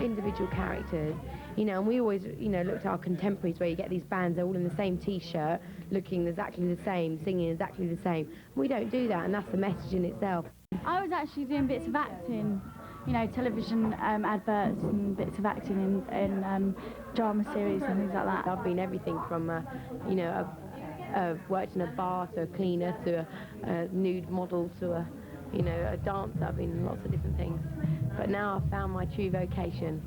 individual characters, you know, and we always, you know, looked at our contemporaries where you get these bands, they're all in the same T-shirt, looking exactly the same, singing exactly the same. We don't do that, and that's the message in itself. I was actually doing bits of acting, you know, television adverts and bits of acting in drama series and things like that. I've been everything from, you know, worked in a bar to a cleaner to a nude model to a, you know, a dancer. I've been in lots of different things. But now I've found my true vocation,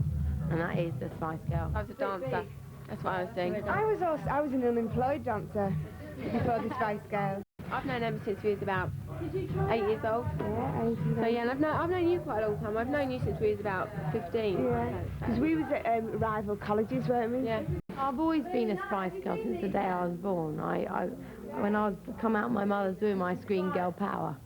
and that is the Spice Girl. I was a dancer. That's what I was doing. I was an unemployed dancer before the Spice Girls. I've known Emma since we was about 8 years old. Yeah, 8 years So yeah, and I've known you quite a long time. I've known you since we was about 15. Yeah, because we was at rival colleges, weren't we? Yeah. I've always been a Spice Girl since the day I was born. When I come out, my mother's doing my screen girl power.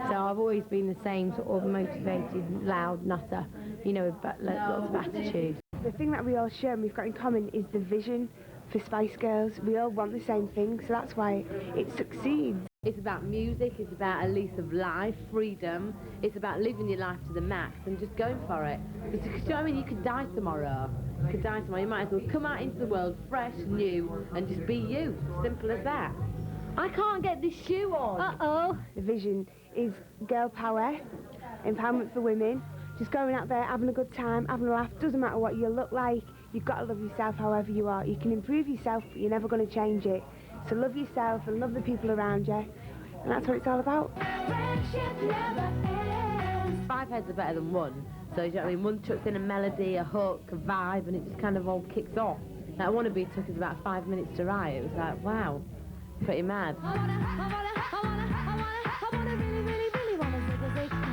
So I've always been the same sort of motivated, loud nutter, you know, but lots of attitude. The thing that we all share and we've got in common is the vision for Spice Girls. We all want the same thing, so that's why it succeeds. It's about music, it's about a lease of life, freedom, it's about living your life to the max and just going for it. Because, you know what I mean, you could die tomorrow. You could die tomorrow, you might as well come out into the world fresh, new, and just be you. Simple as that. I can't get this shoe on. Uh-oh. The vision is girl power, empowerment for women, just going out there, having a good time, having a laugh. Doesn't matter what you look like, you've got to love yourself however you are. You can improve yourself, but you're never going to change it. So love yourself and love the people around you, and that's what it's all about. 5 heads are better than one. So, you know what I mean? One chucks in a melody, a hook, a vibe, and it just kind of all kicks off. That Wannabe took us about 5 minutes to write. It was like, wow, pretty mad.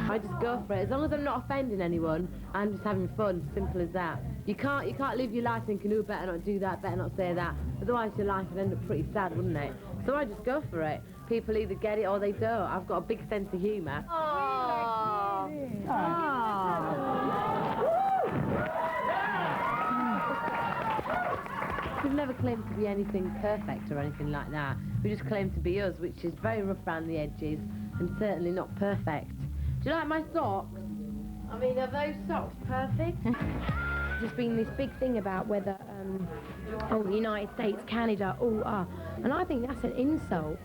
I just go for it. As long as I'm not offending anyone, I'm just having fun. Simple as that. You can't live your life thinking, oh, better not do that, better not say that. Otherwise your life would end up pretty sad, wouldn't it? So I just go for it. People either get it or they don't. I've got a big sense of humour. Oh. We've never claimed to be anything perfect or anything like that. We just claim to be us, which is very rough around the edges and certainly not perfect. Do you like my socks? I mean, are those socks perfect? There's been this big thing about whether, the United States, Canada, all are. And I think that's an insult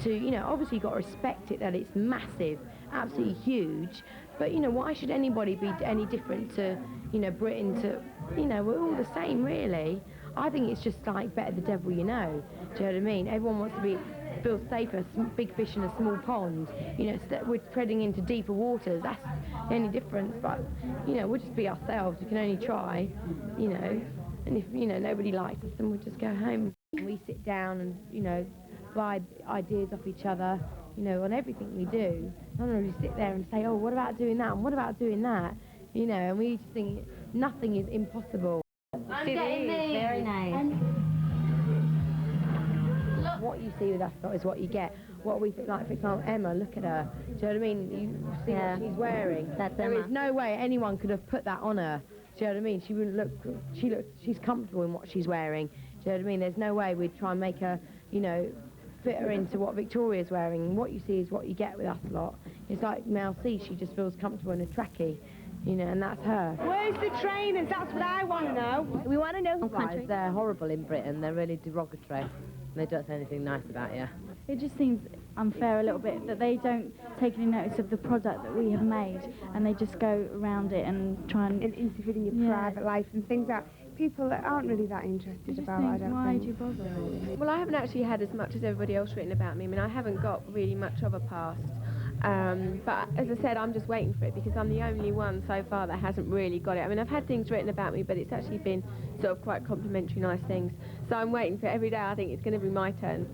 to, you know, obviously you've got to respect it that it's massive, absolutely huge. But, you know, why should anybody be any different to, you know, Britain to, you know, we're all the same, really. I think it's just like better the devil you know. Do you know what I mean? Everyone wants to feel safer, big fish in a small pond. You know, we're treading into deeper waters. That's the only difference. But, you know, we'll just be ourselves. We can only try, you know. And if, you know, nobody likes us, then we'll just go home. We sit down and, you know, buy ideas off each other, you know, on everything we do. None of us sit there and say, oh, what about doing that? And what about doing that? You know, and we just think nothing is impossible. I'm getting these. Very nice. What you see with us is what you get. What we think, like, for example, Emma, look at her. Do you know what I mean? You see what she's wearing. There is no way anyone could have put that on her. Do you know what I mean? She wouldn't look, she's comfortable in what she's wearing. Do you know what I mean? There's no way we'd try and make her, you know, fit her into what Victoria's wearing. And what you see is what you get with us lot. It's like Mel C, she just feels comfortable in a trackie. You know, and that's her. Where's the trainers? That's what I want to know. We want to know. Guys, they're horrible in Britain. They're really derogatory. They don't say anything nice about you. It just seems unfair a little bit that they don't take any notice of the product that we have made and they just go around it and try and interfere in your private life and things that people that aren't really that interested about, I don't why think. do you bother? Well, I haven't actually had as much as everybody else written about me. I mean, I haven't got really much of a past. But as I said, I'm just waiting for it because I'm the only one so far that hasn't really got it. I mean, I've had things written about me, but it's actually been sort of quite complimentary, nice things. So I'm waiting for it every day. I think it's going to be my turn.